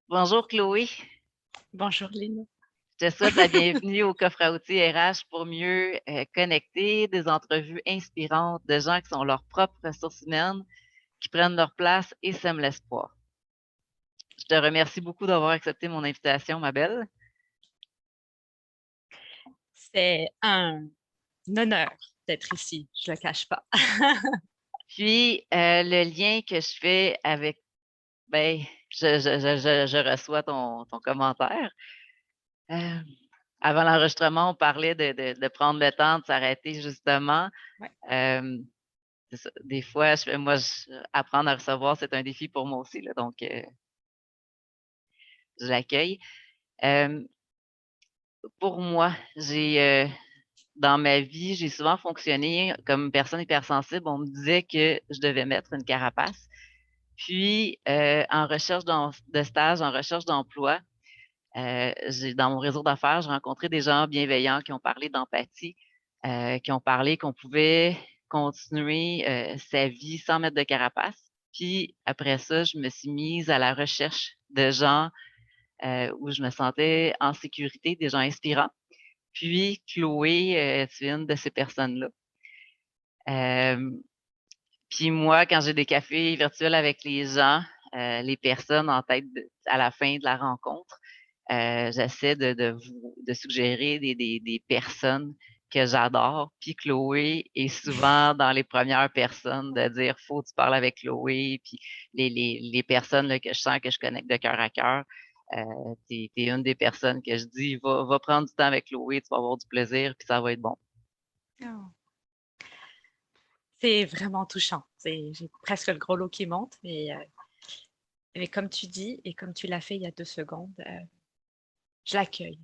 Bonjour Chloé, Bonjour Lynn. je te souhaite la bienvenue au coffre à outils RH pour mieux connecter des entrevues inspirantes de gens qui sont leurs propres ressources humaines, qui prennent leur place et sèment l'espoir. Je te remercie beaucoup d'avoir accepté mon invitation, ma belle. C'est un honneur d'être ici, je le cache pas. Puis, le lien que je fais avec, ben, je reçois ton commentaire. Euh, Avant l'enregistrement, on parlait de prendre le temps de s'arrêter justement. Ouais. Euh, C'est ça. Des fois, apprendre à recevoir, c'est un défi pour moi aussi, là, donc je l'accueille. Euh, pour moi, dans ma vie, j'ai souvent fonctionné comme personne hypersensible. On me disait que je devais mettre une carapace. Puis, en recherche de stage, en recherche d'emploi, dans mon réseau d'affaires, j'ai rencontré des gens bienveillants qui ont parlé d'empathie, qui ont parlé qu'on pouvait continuer sa vie sans mettre de carapace. Puis après ça, je me suis mise à la recherche de gens où je me sentais en sécurité, des gens inspirants. Puis Chloé, tu es une de ces personnes-là. Euh, Puis moi, quand j'ai des cafés virtuels avec les gens, les personnes en tête à la fin de la rencontre, j'essaie de suggérer des personnes que j'adore. Puis Chloé est souvent dans les premières personnes de dire faut que tu parles avec Chloé. Puis les personnes là, que je sens que je connecte de cœur à cœur, t'es une des personnes que je dis va prendre du temps avec Chloé, tu vas avoir du plaisir, puis ça va être bon. Oh. C'est vraiment touchant. J'ai presque le gros lot qui monte, mais comme tu dis et comme tu l'as fait il y a 2 secondes, je l'accueille.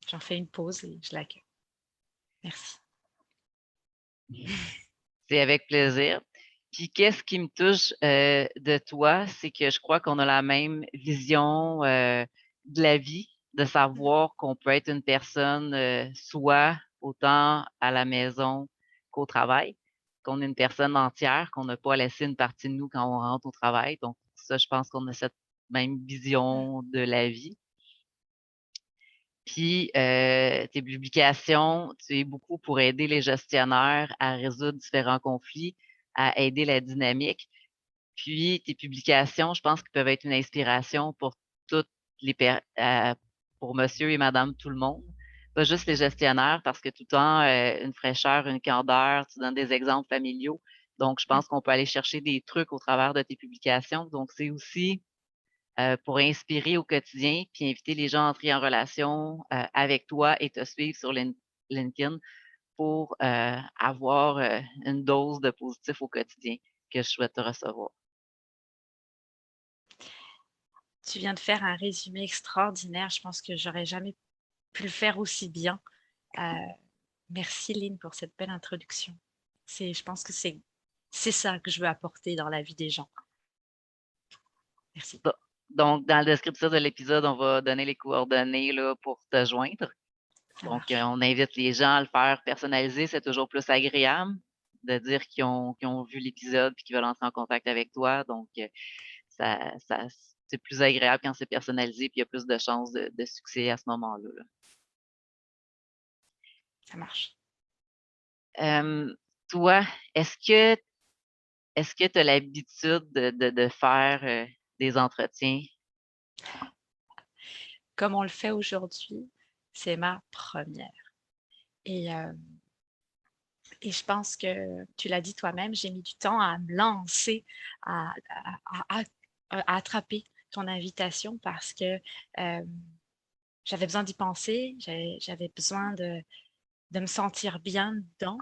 J'en fais une pause et je l'accueille. Merci. C'est avec plaisir. Puis qu'est-ce qui me touche de toi, c'est que je crois qu'on a la même vision de la vie, de savoir qu'on peut être une personne soit autant à la maison qu'au travail, qu'on est une personne entière, qu'on n'a pas laissé une partie de nous quand on rentre au travail. Donc ça, je pense qu'on a cette même vision de la vie. Puis, tes publications, tu es beaucoup pour aider les gestionnaires à résoudre différents conflits, à aider la dynamique. Puis, tes publications, je pense qu'ils peuvent être une inspiration pour toutes pour monsieur et madame tout le monde. Pas juste les gestionnaires, parce que tout le temps, une fraîcheur, une candeur, tu donnes des exemples familiaux. Donc, je pense qu'on peut aller chercher des trucs au travers de tes publications. Donc, c'est aussi pour inspirer au quotidien, puis inviter les gens à entrer en relation avec toi et te suivre sur LinkedIn pour avoir une dose de positif au quotidien que je souhaite recevoir. Tu viens de faire un résumé extraordinaire. Je pense que j'aurais jamais pu le faire aussi bien. Euh, Merci Lynn pour cette belle introduction. Je pense que c'est ça que je veux apporter dans la vie des gens. Merci. Donc, dans le descriptif de l'épisode, on va donner les coordonnées là, pour te joindre. Ça Donc, marche. on invite les gens à le faire personnalisé. C'est toujours plus agréable de dire qu'ils ont vu l'épisode et qu'ils veulent entrer en contact avec toi. Donc, ça, c'est plus agréable quand c'est personnalisé puis il y a plus de chances de succès à ce moment-là. Là. Ça marche. Toi, est-ce que est-ce que tu as l'habitude de faire des entretiens? Comme on le fait aujourd'hui, c'est ma première. Et, euh, et je pense que tu l'as dit toi-même, j'ai mis du temps à me lancer, à, à- à- à attraper ton invitation parce que euh, j'avais besoin d'y penser, j'avais besoin de me sentir bien dedans,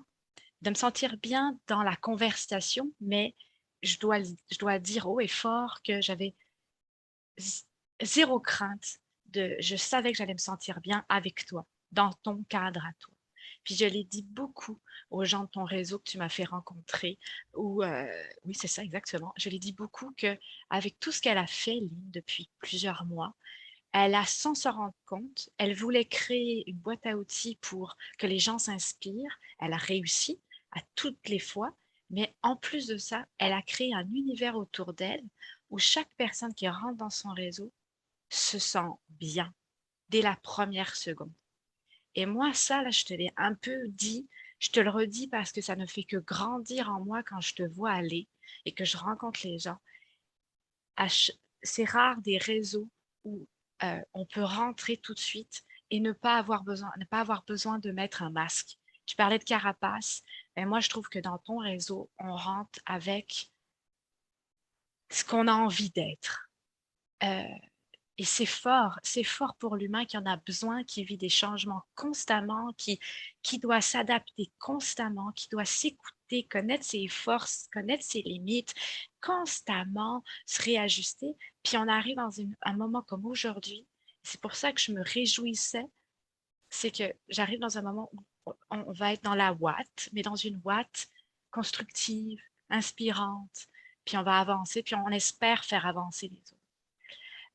de me sentir bien dans la conversation, mais je dois dire haut et fort que j'avais zéro crainte je savais que j'allais me sentir bien avec toi, dans ton cadre à toi. Puis je l'ai dit beaucoup aux gens de ton réseau que tu m'as fait rencontrer, oui, c'est ça exactement. Je l'ai dit beaucoup que avec tout ce qu'elle a fait, Lynn, depuis plusieurs mois, elle a, sans se rendre compte, elle voulait créer une boîte à outils pour que les gens s'inspirent. Elle a réussi à toutes les fois, Mais en plus de ça, elle a créé un univers autour d'elle où chaque personne qui rentre dans son réseau se sent bien dès la première seconde. Et moi, ça, là, je te l'ai un peu dit, je te le redis parce que ça ne fait que grandir en moi quand je te vois aller et que je rencontre les gens. C'est rare des réseaux où on peut rentrer tout de suite et ne pas avoir besoin de mettre un masque. Tu parlais de carapace, mais moi, je trouve que dans ton réseau, on rentre avec ce qu'on a envie d'être. Euh, Et c'est fort pour l'humain qui en a besoin, qui vit des changements constamment, qui doit s'adapter constamment, qui doit s'écouter, connaître ses forces, connaître ses limites, constamment se réajuster. Puis on arrive dans un moment comme aujourd'hui. C'est pour ça que je me réjouissais, c'est que j'arrive dans un moment où on va être dans la ouate, mais dans une ouate constructive, inspirante, puis on va avancer, puis on espère faire avancer les autres.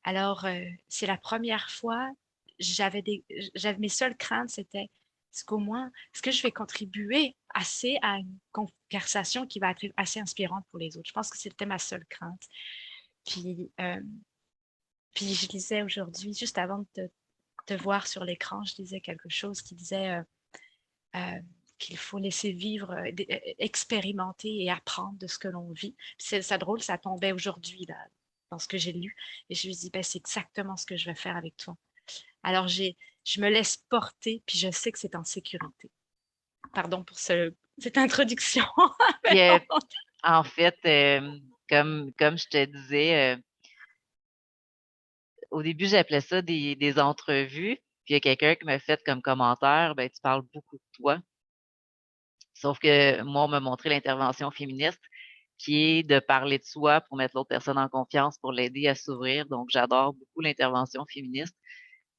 Alors, c'est la première fois, j'avais mes seules craintes, c'était est-ce qu'au moins, est-ce que je vais contribuer assez à une conversation qui va être assez inspirante pour les autres? Je pense que c'était ma seule crainte. Puis, puis je lisais aujourd'hui, juste avant de te voir sur l'écran, je lisais quelque chose qui disait euh, qu'il faut laisser vivre, expérimenter et apprendre de ce que l'on vit. C'est ça drôle, ça tombait aujourd'hui là, dans ce que j'ai lu. Et je me dis, ben, c'est exactement ce que je vais faire avec toi. Alors, je me laisse porter, puis je sais que c'est en sécurité. Pardon pour cette introduction. Puis, en fait, comme je te disais, au début, j'appelais ça des entrevues. Puis il y a quelqu'un qui m'a fait comme commentaire, ben, tu parles beaucoup de toi. Sauf que moi, on m'a montré l'intervention féministe qui est de parler de soi pour mettre l'autre personne en confiance, pour l'aider à s'ouvrir. Donc, j'adore beaucoup l'intervention féministe.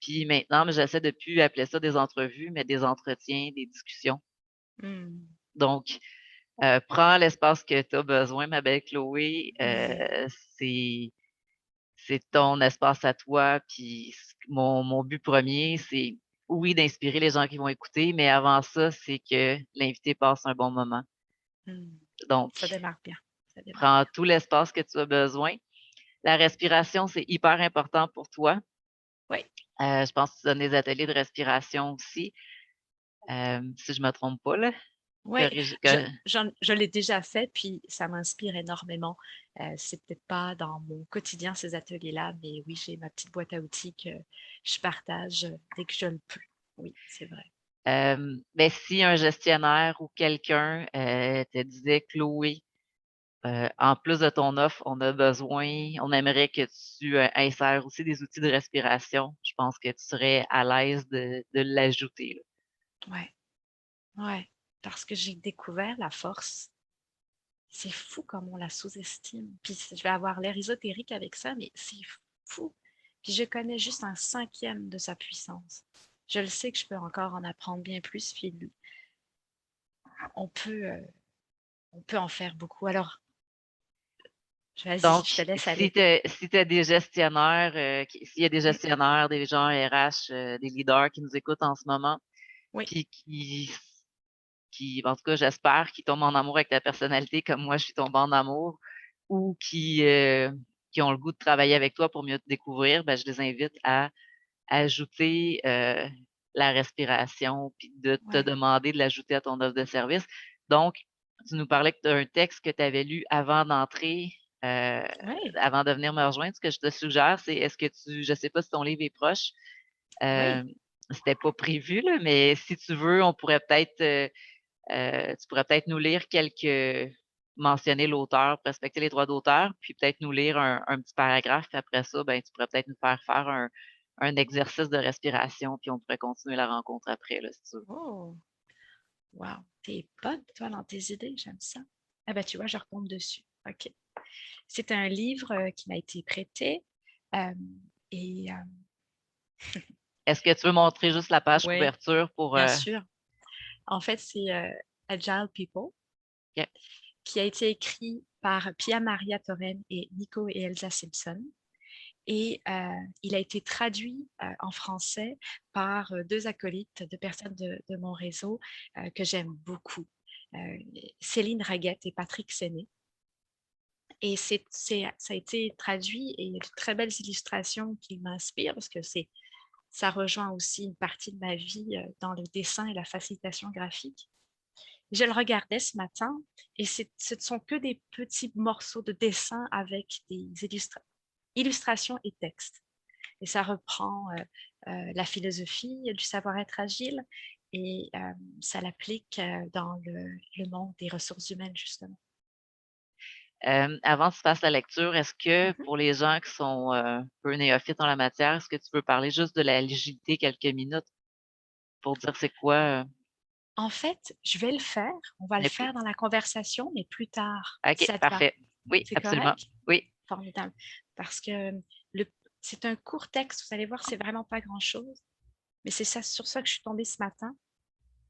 Puis maintenant, j'essaie de plus appeler ça des entrevues, mais des entretiens, des discussions. Hmm. Donc, prends l'espace que tu as besoin, ma belle Chloé. Oui, C'est c'est ton espace à toi. Puis mon but premier, c'est oui, d'inspirer les gens qui vont écouter, mais avant ça, c'est que l'invité passe un bon moment. hmm. Donc, Ça démarre bien. Ça démarre prends bien. tout l'espace que tu as besoin. La respiration, c'est hyper important pour toi. Oui, Je pense que tu donnes des ateliers de respiration aussi, si je me trompe pas, là. oui, Corrige, je l'ai déjà fait, puis ça m'inspire énormément. C'est peut-être pas dans mon quotidien ces ateliers-là, mais oui, j'ai ma petite boîte à outils que je partage dès que je le peux. Oui, c'est vrai. ben, si un gestionnaire ou quelqu'un te disait, Chloé, en plus de ton offre, on aimerait que tu insères aussi des outils de respiration. Je pense que tu serais à l'aise de l'ajouter, là. Ouais, ouais, parce que j'ai découvert la force. C'est fou comme on la sous-estime. Puis je vais avoir l'air ésotérique avec ça, mais c'est fou. Puis je connais juste un cinquième de sa puissance. Je le sais que je peux encore en apprendre bien plus, puis on peut, euh, on peut en faire beaucoup. Alors, vas-y, Donc, je te laisse si aller. tu si t'as des gestionnaires, s'il y a des Mm, gestionnaires, des gens RH, des leaders qui nous écoutent en ce moment, oui, puis en tout cas, j'espère qu'ils tombent en amour avec ta personnalité comme moi je suis tombée en amour, ou qui ont le goût de travailler avec toi pour mieux te découvrir, ben, je les invite à ajouter la respiration, puis de te ouais, demander de l'ajouter à ton offre de service. Donc, tu nous parlais d'un texte que tu avais lu avant d'entrer, oui, avant de venir me rejoindre. Ce que je te suggère, c'est est-ce que je sais pas si ton livre est proche. oui, Euh, C'était pas prévu, là, mais si tu veux, on pourrait peut-être, tu pourrais peut-être nous lire mentionner l'auteur, respecter les droits d'auteur, puis peut-être nous lire un petit paragraphe, puis après ça, ben, tu pourrais peut-être nous faire un exercice de respiration, puis on pourrait continuer la rencontre après, là, si tu veux. oh, wow, t'es bonne, toi, dans tes idées, j'aime ça. Ah ben, tu vois, je retombe dessus. OK. C'est un livre qui m'a été prêté. euh, et Est-ce que tu veux montrer juste la page oui, couverture pour bien sûr. En fait, c'est Agile People, OK. qui a été écrit par Pia Maria Torren et Nico et Elsa Simpson. Et il a été traduit en français par deux acolytes, deux personnes de mon réseau que j'aime beaucoup. Céline Raguette et Patrick Séné. Et ça a été traduit et il y a de très belles illustrations qui m'inspirent parce que ça rejoint aussi une partie de ma vie dans le dessin et la facilitation graphique. Je le regardais ce matin et ce ne sont que des petits morceaux de dessin avec des illustrations et textes. Et ça reprend la philosophie du savoir-être agile et ça l'applique dans le monde des ressources humaines, justement. Avant que tu fasses la lecture, est-ce que Mhm. pour les gens qui sont un peu néophytes en la matière, est-ce que tu peux parler juste de la l'agilité quelques minutes pour dire c'est quoi? En fait, je vais le faire. On va le Mais plus. faire dans la conversation, mais plus tard, si OK, ça te va. parfait. Oui, C'est absolument. correct? Oui. Formidable. Parce que le, c'est un court texte, vous allez voir, c'est vraiment pas grand-chose. Mais c'est ça, sur ça que je suis tombée ce matin.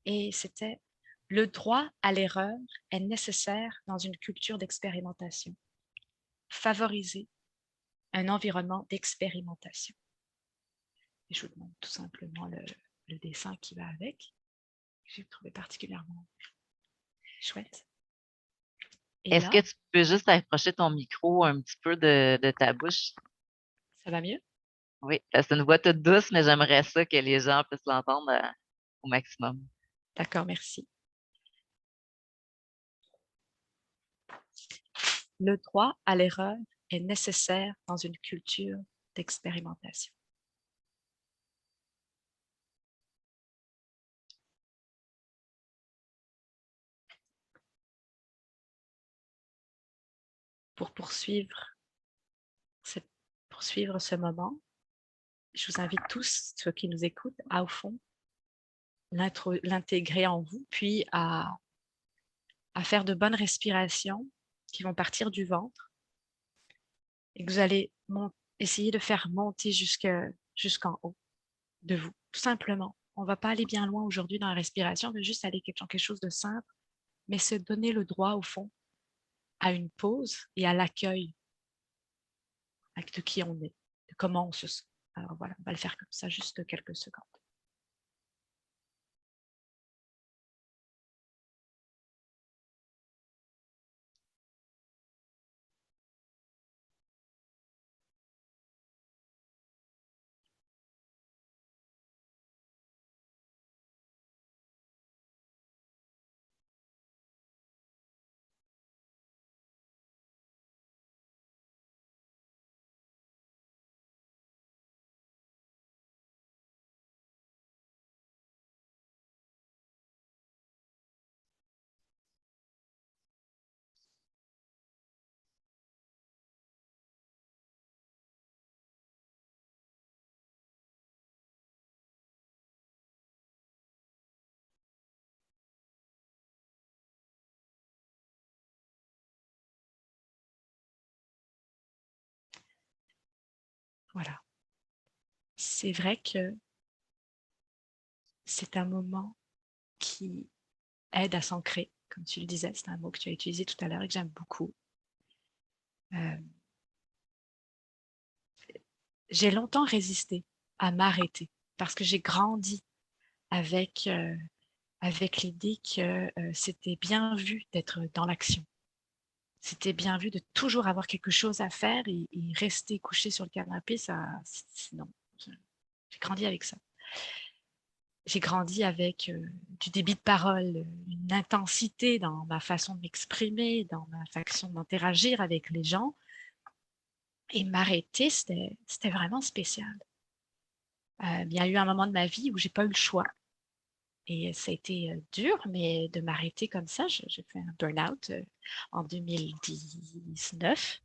Et c'était le droit à l'erreur est nécessaire dans une culture d'expérimentation. Favoriser un environnement d'expérimentation. Et je vous demande tout simplement le dessin qui va avec, que j'ai trouvé particulièrement chouette. Et Est-ce que là, tu peux juste approcher ton micro un petit peu de ta bouche? ça va mieux? Oui, parce que c'est une voix toute douce, mais j'aimerais ça que les gens puissent l'entendre au maximum. D'accord, merci. Le droit à l'erreur est nécessaire dans une culture d'expérimentation. Pour poursuivre ce moment, je vous invite tous, ceux qui nous écoutent, à, au fond, l'intégrer en vous, puis à faire de bonnes respirations qui vont partir du ventre et que vous allez essayer de faire monter jusqu'en haut de vous, tout simplement. On ne va pas aller bien loin aujourd'hui dans la respiration, on veut juste aller dans quelque chose de simple, mais se donner le droit, au fond, à une pause et à l'accueil de qui on est, de comment on se sent. Alors voilà, on va le faire comme ça, juste quelques secondes. Voilà. C'est vrai que c'est un moment qui aide à s'ancrer, comme tu le disais, c'est un mot que tu as utilisé tout à l'heure et que j'aime beaucoup. Euh, j'ai longtemps résisté à m'arrêter parce que j'ai grandi avec, avec l'idée que c'était bien vu d'être dans l'action. C'était bien vu de toujours avoir quelque chose à faire et rester couché sur le canapé, non. J'ai grandi avec ça. J'ai grandi avec du débit de parole, une intensité dans ma façon de m'exprimer, dans ma façon d'interagir avec les gens. Et m'arrêter, c'était vraiment spécial. Il y a eu un moment de ma vie où j'ai pas eu le choix. Et ça a été dur, mais de m'arrêter comme ça, j'ai fait un burn-out en 2019.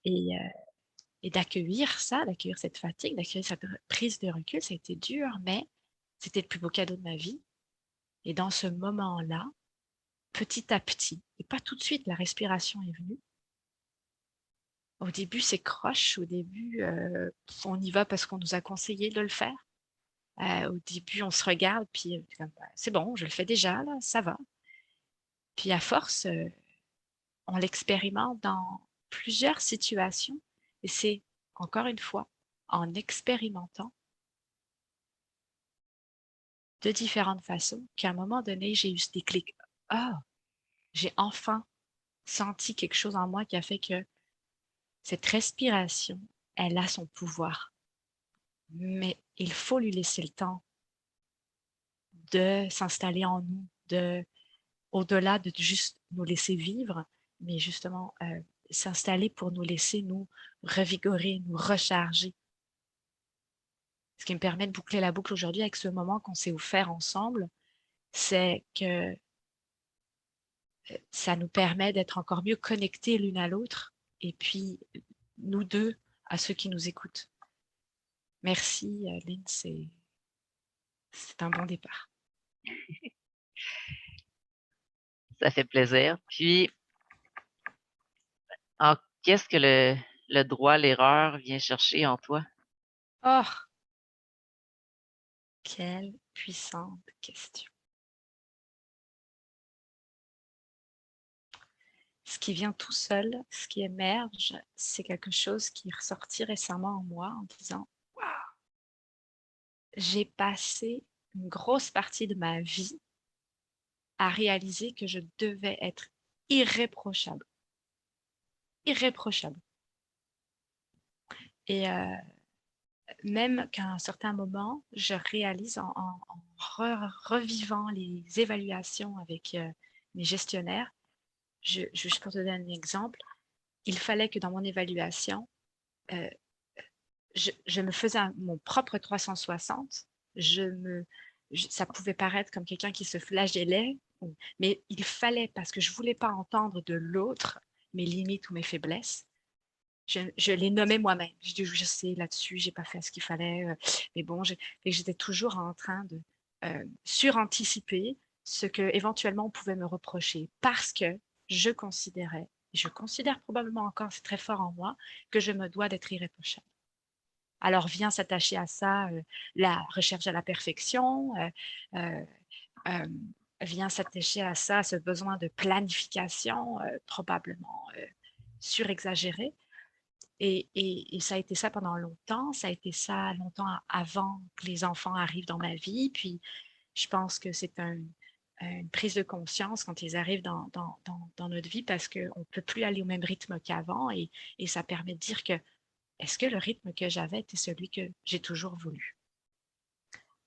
Et, euh, et d'accueillir ça, d'accueillir cette fatigue, d'accueillir cette prise de recul, ça a été dur, mais c'était le plus beau cadeau de ma vie. Et dans ce moment-là, petit à petit, et pas tout de suite, la respiration est venue. Au début, c'est croche. Au début, on y va parce qu'on nous a conseillé de le faire. Au début, on se regarde, puis c'est bon, je le fais déjà, là, ça va. Puis à force, on l'expérimente dans plusieurs situations. Et c'est, encore une fois, en expérimentant de différentes façons qu'à un moment donné, j'ai eu ce déclic. ah, j'ai enfin senti quelque chose en moi qui a fait que cette respiration, elle a son pouvoir. Mais il faut lui laisser le temps de s'installer en nous, au-delà de juste nous laisser vivre, mais justement s'installer pour nous laisser nous revigorer, nous recharger. Ce qui me permet de boucler la boucle aujourd'hui avec ce moment qu'on s'est offert ensemble, c'est que ça nous permet d'être encore mieux connectés l'une à l'autre et puis nous deux à ceux qui nous écoutent. Merci Lynn, c'est un bon départ. Ça fait plaisir. Puis, qu'est-ce que le droit à l'erreur vient chercher en toi? Oh, quelle puissante question. Ce qui vient tout seul, ce qui émerge, c'est quelque chose qui est ressorti récemment en moi en disant « Waouh, j'ai passé une grosse partie de ma vie à réaliser que je devais être irréprochable. Irréprochable. » Et même qu'à un certain moment, je réalise en revivant les évaluations avec mes gestionnaires, juste pour te donner un exemple, il fallait que dans mon évaluation, je me faisais mon propre 360. Ça pouvait paraître comme quelqu'un qui se flagellait, mais il fallait, parce que je ne voulais pas entendre de l'autre mes limites ou mes faiblesses, je les nommais moi-même. Je dis, je sais, là-dessus, j'ai pas fait ce qu'il fallait, mais bon, j'étais toujours en train de suranticiper ce que éventuellement on pouvait me reprocher parce que je considérais, et je considère probablement encore, c'est très fort en moi, que je me dois d'être irréprochable. Alors vient s'attacher à ça la recherche à la perfection, euh, vient s'attacher à ça ce besoin de planification probablement surexagéré. Et ça a été ça pendant longtemps, ça a été ça longtemps avant que les enfants arrivent dans ma vie. Puis je pense que c'est une prise de conscience quand ils arrivent dans notre vie parce qu'on ne peut plus aller au même rythme qu'avant et ça permet de dire que est-ce que le rythme que j'avais était celui que j'ai toujours voulu?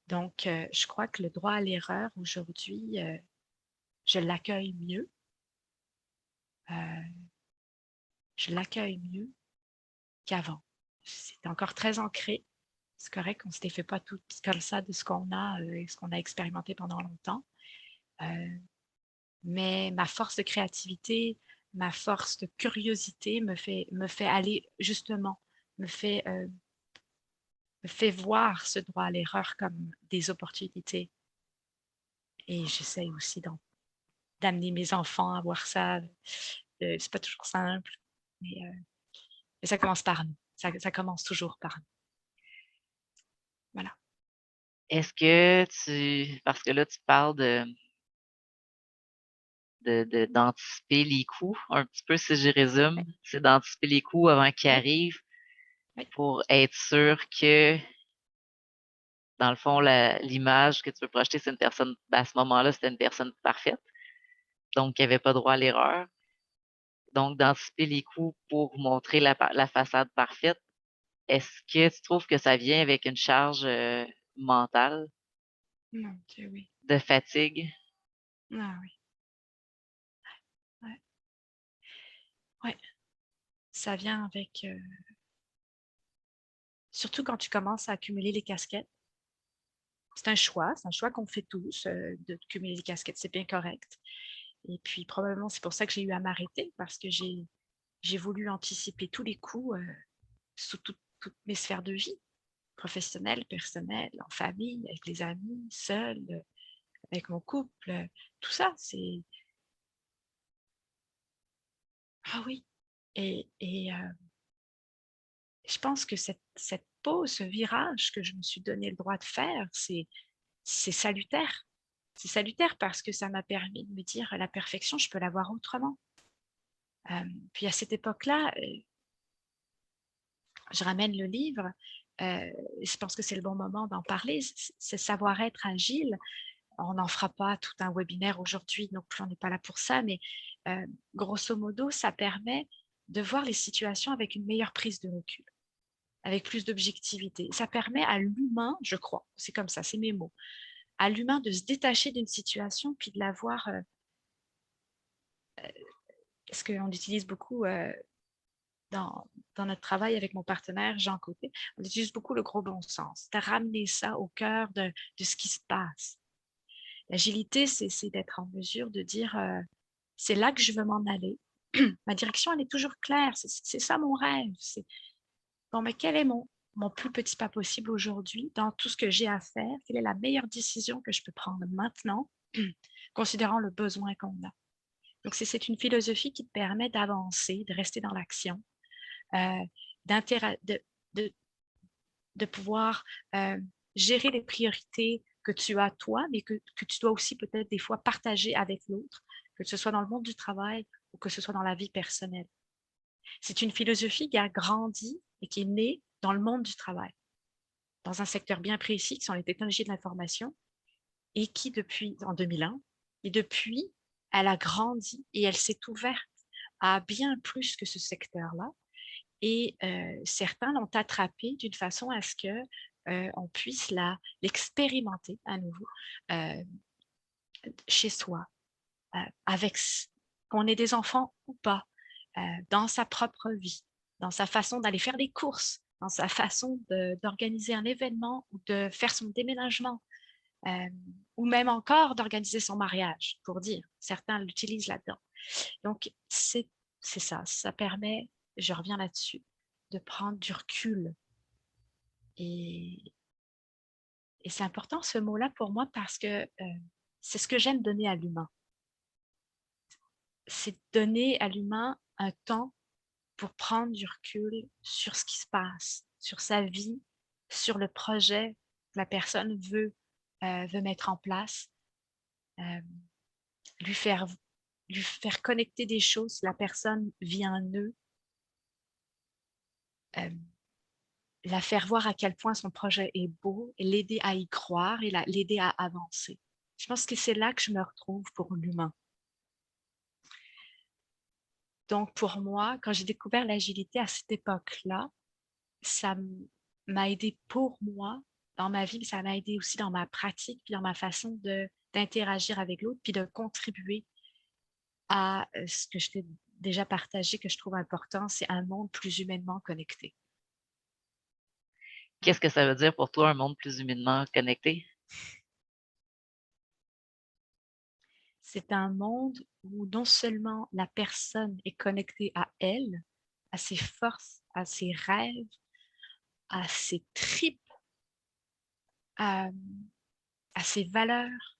Donc, je crois que le droit à l'erreur aujourd'hui, je l'accueille mieux. Euh, je l'accueille mieux qu'avant. C'est encore très ancré. C'est correct qu'on ne s'était fait pas tout comme ça de ce qu'on a et ce qu'on a expérimenté pendant longtemps. Mais ma force de créativité, ma force de curiosité me fait aller justement, me fait, euh, me fait voir ce droit à l'erreur comme des opportunités. Et j'essaye aussi d'amener mes enfants à voir ça. C'est pas toujours simple, mais ça commence par nous. Ça commence toujours par nous. Voilà. Est-ce que parce que là, tu parles d'anticiper les coups, un petit peu si je résume, c'est d'anticiper les coups avant qu'ils Oui, arrivent oui, pour être sûr que, dans le fond, l'image que tu veux projeter, c'est une personne, à ce moment-là, c'était une personne parfaite, donc qui n'avait pas droit à l'erreur. Donc, d'anticiper les coups pour montrer la façade parfaite. Est-ce que tu trouves que ça vient avec une charge mentale mon Dieu, oui. de fatigue? Ah oui, ouais, ouais. Ça vient avec, surtout quand tu commences à accumuler les casquettes. C'est un choix qu'on fait tous de cumuler les casquettes, c'est bien correct. Et puis probablement c'est pour ça que j'ai eu à m'arrêter parce que j'ai voulu anticiper tous les coups sous toutes mes sphères de vie, professionnelle, personnelle, en famille, avec les amis, seule, avec mon couple, tout ça, c'est ah oui. Et je pense que cette pause, ce virage que je me suis donné le droit de faire, c'est salutaire. C'est salutaire parce que ça m'a permis de me dire la perfection, je peux l'avoir autrement. Puis à cette époque-là, je ramène le livre. Je pense que c'est le bon moment d'en parler. C'est savoir être agile. On n'en fera pas tout un webinaire aujourd'hui, non plus on n'est pas là pour ça, mais grosso modo, ça permet de voir les situations avec une meilleure prise de recul, avec plus d'objectivité. Ça permet à l'humain, je crois, c'est comme ça, c'est mes mots, à l'humain de se détacher d'une situation puis de la voir, ce qu'on utilise beaucoup dans notre travail avec mon partenaire Jean Côté, on utilise beaucoup le gros bon sens, de ramener ça au cœur de ce qui se passe. L'agilité, c'est d'être en mesure de dire, c'est là que je veux m'en aller. Ma direction, elle est toujours claire, c'est ça mon rêve. C'est bon, mais quel est mon plus petit pas possible aujourd'hui dans tout ce que j'ai à faire? Quelle est la meilleure décision que je peux prendre maintenant, considérant le besoin qu'on a? Donc, c'est une philosophie qui te permet d'avancer, de rester dans l'action, euh, de, de, de pouvoir gérer les priorités que tu as toi, mais que tu dois aussi peut-être des fois partager avec l'autre, que ce soit dans le monde du travail ou que ce soit dans la vie personnelle. C'est une philosophie qui a grandi et qui est née dans le monde du travail, dans un secteur bien précis qui sont les technologies de l'information et qui depuis, en 2001, et depuis, elle a grandi et elle s'est ouverte à bien plus que ce secteur-là. Et certains l'ont attrapée d'une façon à ce que on puisse l'expérimenter à nouveau chez soi, avec qu'on ait des enfants ou pas, dans sa propre vie, dans sa façon d'aller faire des courses, dans sa façon d'organiser un événement ou de faire son déménagement, ou même encore d'organiser son mariage, pour dire. Certains l'utilisent là-dedans. Donc, c'est ça. Ça permet, je reviens là-dessus, de prendre du recul. Et c'est important ce mot-là pour moi parce que c'est ce que j'aime donner à l'humain. C'est donner à l'humain un temps pour prendre du recul sur ce qui se passe, sur sa vie, sur le projet que la personne veut mettre en place, lui faire connecter des choses, la personne vit un nœud, la faire voir à quel point son projet est beau et l'aider à y croire et l'aider à avancer. Je pense que c'est là que je me retrouve pour l'humain. Donc, pour moi, quand j'ai découvert l'agilité à cette époque-là, ça m'a aidé pour moi dans ma vie, mais ça m'a aidé aussi dans ma pratique, puis dans ma façon d'interagir avec l'autre, puis de contribuer à ce que je t'ai déjà partagé, que je trouve important, c'est un monde plus humainement connecté. Qu'est-ce que ça veut dire pour toi, un monde plus humainement connecté? C'est un monde où non seulement la personne est connectée à elle, à ses forces, à ses rêves, à ses tripes, à ses valeurs,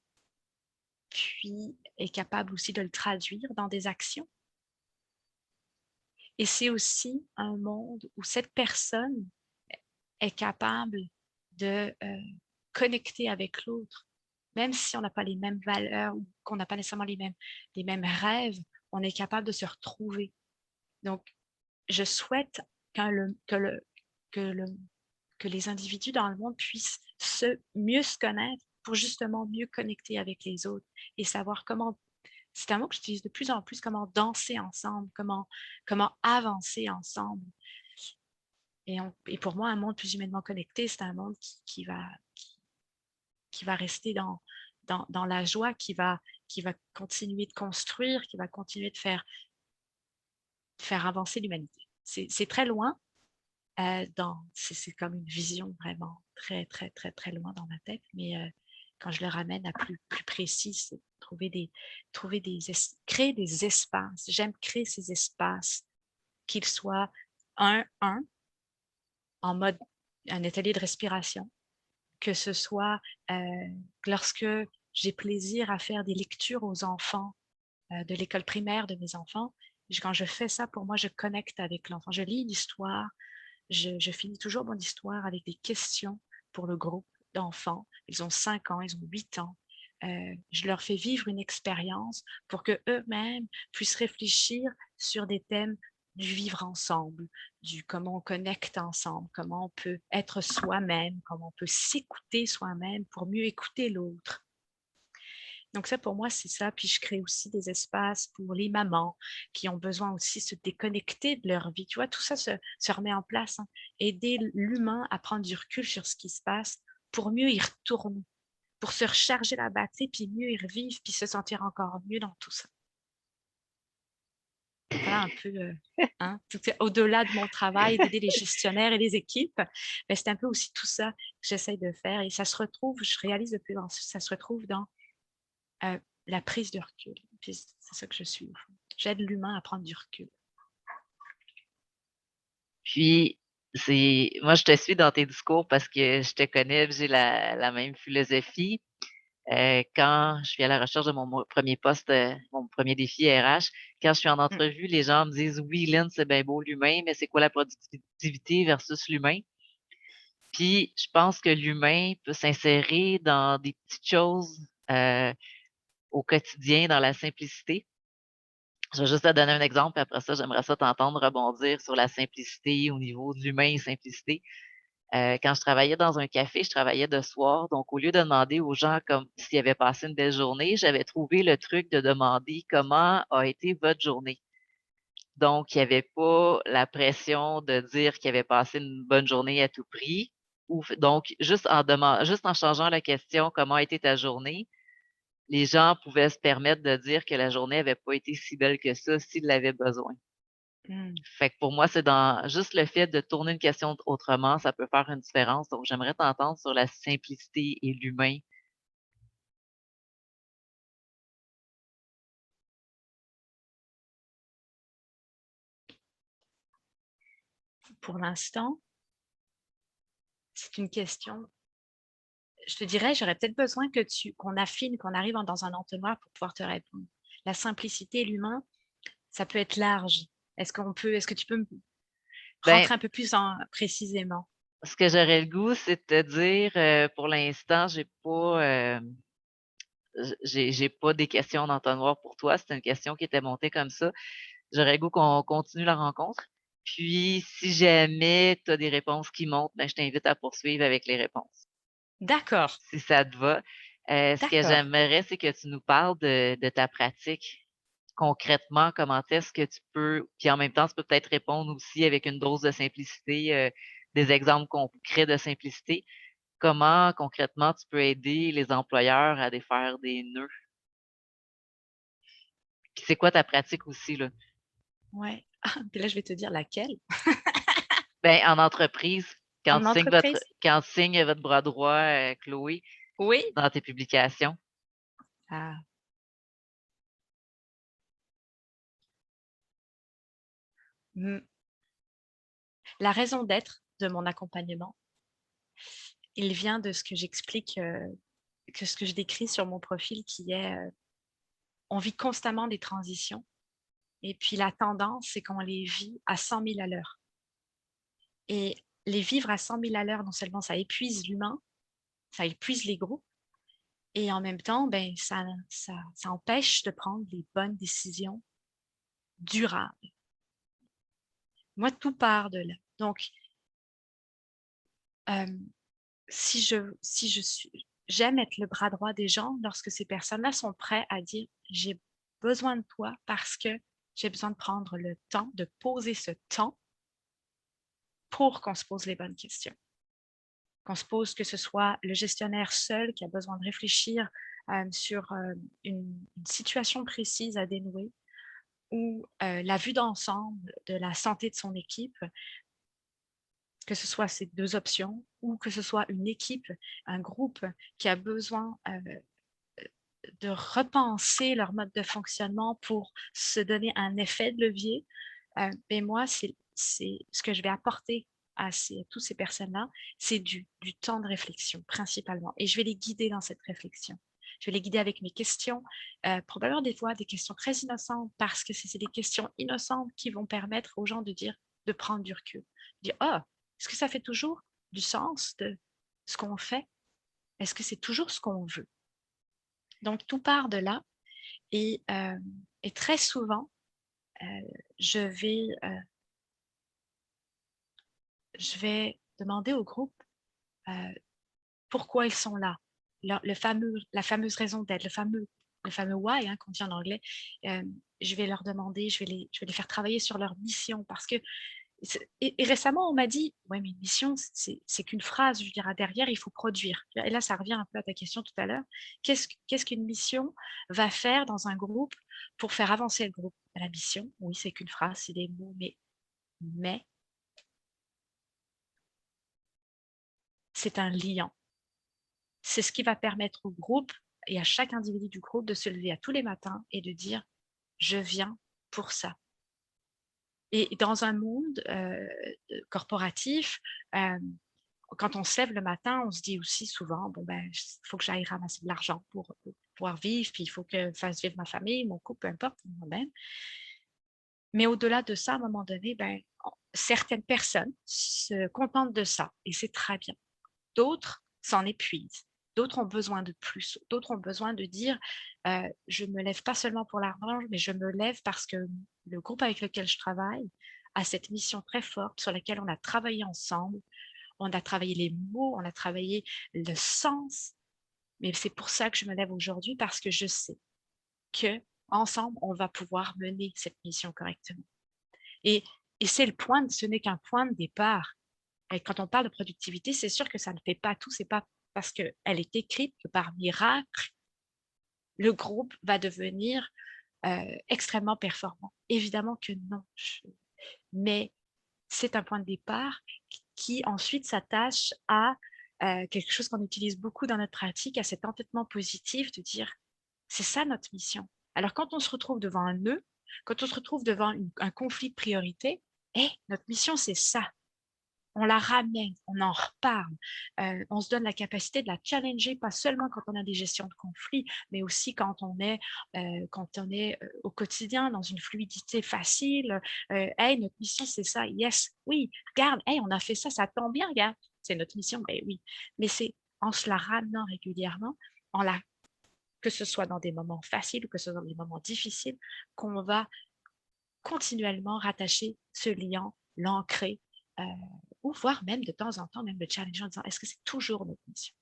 puis est capable aussi de le traduire dans des actions. Et c'est aussi un monde où cette personne est capable de connecter avec l'autre. Même si on n'a pas les mêmes valeurs ou qu'on n'a pas nécessairement les mêmes rêves, on est capable de se retrouver. Donc, je souhaite que les individus dans le monde puissent mieux se connaître pour justement mieux connecter avec les autres et savoir comment, c'est un mot que j'utilise de plus en plus, comment danser ensemble, comment avancer ensemble. Et pour moi, un monde plus humainement connecté, c'est un monde qui va rester dans la joie, qui va continuer de construire, qui va continuer de faire avancer l'humanité. C'est très loin, c'est comme une vision vraiment très, très, très, très loin dans ma tête, mais quand je le ramène à plus précis, c'est créer des espaces. J'aime créer ces espaces, qu'ils soient en mode un atelier de respiration, que ce soit lorsque j'ai plaisir à faire des lectures aux enfants de l'école primaire de mes enfants. Quand je fais ça, pour moi, je connecte avec l'enfant. Je lis l'histoire, je finis toujours mon histoire avec des questions pour le groupe d'enfants. Ils ont 5 ans, ils ont 8 ans. Je leur fais vivre une expérience pour qu'eux-mêmes puissent réfléchir sur des thèmes du vivre ensemble, du comment on connecte ensemble, comment on peut être soi-même, comment on peut s'écouter soi-même pour mieux écouter l'autre. Donc ça, pour moi, c'est ça. Puis je crée aussi des espaces pour les mamans qui ont besoin aussi de se déconnecter de leur vie. Tu vois, tout ça se remet en place, hein. Aider l'humain à prendre du recul sur ce qui se passe pour mieux y retourner, pour se recharger la batterie, puis mieux y revivre, puis se sentir encore mieux dans tout ça. Voilà un peu, hein, au-delà de mon travail, d'aider les gestionnaires et les équipes, mais c'est un peu aussi tout ça que j'essaye de faire et ça se retrouve, je réalise de plus en plus, ça se retrouve dans la prise de recul. Puis c'est ça que je suis au fond. J'aide l'humain à prendre du recul. Puis, moi, je te suis dans tes discours parce que je te connais, j'ai la même philosophie. Quand je suis à la recherche de mon premier poste, mon premier défi RH, quand je suis en Mm. entrevue, les gens me disent: «Oui, Lynn, c'est bien beau l'humain, mais c'est quoi la productivité versus l'humain?» Puis, je pense que l'humain peut s'insérer dans des petites choses, au quotidien, dans la simplicité. Je vais juste te donner un exemple, puis après ça, j'aimerais ça t'entendre rebondir sur la simplicité au niveau de l'humain et simplicité. Quand je travaillais dans un café, je travaillais de soir, donc au lieu de demander aux gens comme s'ils avaient passé une belle journée, j'avais trouvé le truc de demander comment a été votre journée. Donc, il y avait pas la pression de dire qu'ils avaient passé une bonne journée à tout prix. Donc, juste en changeant la question comment a été ta journée, les gens pouvaient se permettre de dire que la journée avait pas été si belle que ça s'ils l'avaient besoin. Mm. Fait que pour moi, c'est dans juste le fait de tourner une question autrement, ça peut faire une différence. Donc, j'aimerais t'entendre sur la simplicité et l'humain. Pour l'instant, c'est une question. Je te dirais, j'aurais peut-être besoin qu'on affine, qu'on arrive dans un entonnoir pour pouvoir te répondre. La simplicité et l'humain, ça peut être large. Est-ce que tu peux me Ben, rentrer un peu plus précisément? ce que j'aurais le goût, c'est de te dire, pour l'instant, j'ai pas des questions d'entonnoir pour toi. C'est une question qui était montée comme ça. J'aurais le goût qu'on continue la rencontre. Puis, si jamais tu as des réponses qui montent, ben, je t'invite à poursuivre avec les réponses. D'accord, Si ça te va. Ce que d'accord. j'aimerais, c'est que tu nous parles de ta pratique. Concrètement, comment est-ce que tu peux, puis en même temps, tu peux peut-être répondre aussi avec une dose de simplicité, des exemples concrets de simplicité. Comment concrètement tu peux aider les employeurs à défaire des nœuds? Puis c'est quoi ta pratique aussi, là? Ouais. Puis là, je vais te dire laquelle. Ben, en entreprise, En entreprise? quand tu signes votre bras droit, Chloé, Oui. dans tes publications. Ah. Mm. La raison d'être de mon accompagnement, il vient de ce que j'explique, que ce que je décris sur mon profil, qui est, on vit constamment des transitions. Et puis la tendance, c'est qu'on les vit à 100 000 à l'heure. Et les vivre à 100 000 à l'heure, non seulement ça épuise l'humain, ça épuise les groupes, et en même temps, ben, ça empêche de prendre les bonnes décisions durables. Moi, tout part de là. Donc, euh, si je suis, j'aime être le bras droit des gens lorsque ces personnes-là sont prêtes à dire j'ai besoin de toi parce que j'ai besoin de prendre le temps, de poser ce temps pour qu'on se pose les bonnes questions. Qu'on se pose, que ce soit le gestionnaire seul qui a besoin de réfléchir sur une situation précise à dénouer ou la vue d'ensemble de la santé de son équipe, que ce soit ces deux options ou que ce soit une équipe, un groupe qui a besoin de repenser leur mode de fonctionnement pour se donner un effet de levier. Mais moi, c'est ce que je vais apporter à toutes ces personnes-là, c'est du temps de réflexion principalement. Et je vais les guider dans cette réflexion. Je vais les guider avec mes questions, probablement des fois des questions très innocentes, parce que c'est des questions innocentes qui vont permettre aux gens de dire, de prendre du recul. De dire, ah, est-ce que ça fait toujours du sens de ce qu'on fait? Est-ce que c'est toujours ce qu'on veut? Donc, tout part de là. Et, et très souvent, euh, je vais, euh, je vais demander au groupe pourquoi ils sont là, la fameuse raison d'être, le fameux le fameux why hein, qu'on dit en anglais, je vais leur demander, je vais les faire travailler sur leur mission parce que et récemment, on m'a dit: «Ouais, mais une mission, c'est qu'une phrase». Je veux dire, derrière, il faut produire. Et là, ça revient un peu à ta question tout à l'heure. Qu'est-ce qu'une mission va faire dans un groupe pour faire avancer le groupe? La mission, oui, c'est qu'une phrase, c'est des mots, mais c'est un liant. C'est ce qui va permettre au groupe et à chaque individu du groupe de se lever à tous les matins et de dire: «Je viens pour ça». Et dans un monde, corporatif, quand on se lève le matin, on se dit aussi souvent: «Bon, ben, il faut que j'aille ramasser de l'argent pour pouvoir vivre, puis il faut que je fasse vivre ma famille, mon couple, peu importe, moi-même». Mais au-delà de ça, à un moment donné, ben, certaines personnes se contentent de ça et c'est très bien. D'autres s'en épuisent. D'autres ont besoin de plus. D'autres ont besoin de dire, «Je me lève pas seulement pour l'argent, mais je me lève parce que le groupe avec lequel je travaille a cette mission très forte sur laquelle on a travaillé ensemble. On a travaillé les mots, on a travaillé le sens, mais c'est pour ça que je me lève aujourd'hui parce que je sais qu'ensemble, on va pouvoir mener cette mission correctement». Et c'est le point ce n'est qu'un point de départ. Et quand on parle de productivité, c'est sûr que ça ne fait pas tout, c'est pas parce qu'elle est écrite que par miracle, le groupe va devenir, extrêmement performant. Évidemment que non, mais c'est un point de départ qui ensuite s'attache à, quelque chose qu'on utilise beaucoup dans notre pratique, à cet entêtement positif de dire: «C'est ça notre mission». Alors quand on se retrouve devant un nœud, quand on se retrouve devant un conflit de priorité, notre mission c'est ça. On la ramène, on en reparle, on se donne la capacité de la challenger, pas seulement quand on a des gestions de conflits, mais aussi quand on est, au quotidien dans une fluidité facile, «Hey, notre mission, c'est ça. Yes, oui, regarde, hey, on a fait ça, ça tombe bien, regarde, c'est notre mission». Ben oui, mais c'est en se la ramenant régulièrement, en la que ce soit dans des moments faciles ou que ce soit dans des moments difficiles, qu'on va continuellement rattacher ce lien, l'ancrer, heu, ou voire même de temps en temps, même le challenger en disant: «Est-ce que c'est toujours notre mission?»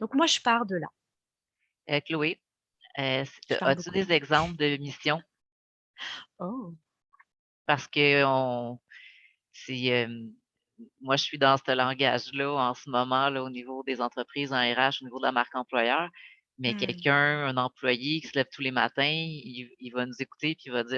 Donc moi, je pars de là. Chloé, Je parle as-tu beaucoup. des exemples de missions? Oh! Parce que c'est, moi, je suis dans ce langage-là en ce moment, là, au niveau des entreprises en RH, au niveau de la marque employeur, mais Mmh. quelqu'un, un employé qui se lève tous les matins, il va nous écouter puis il va dire: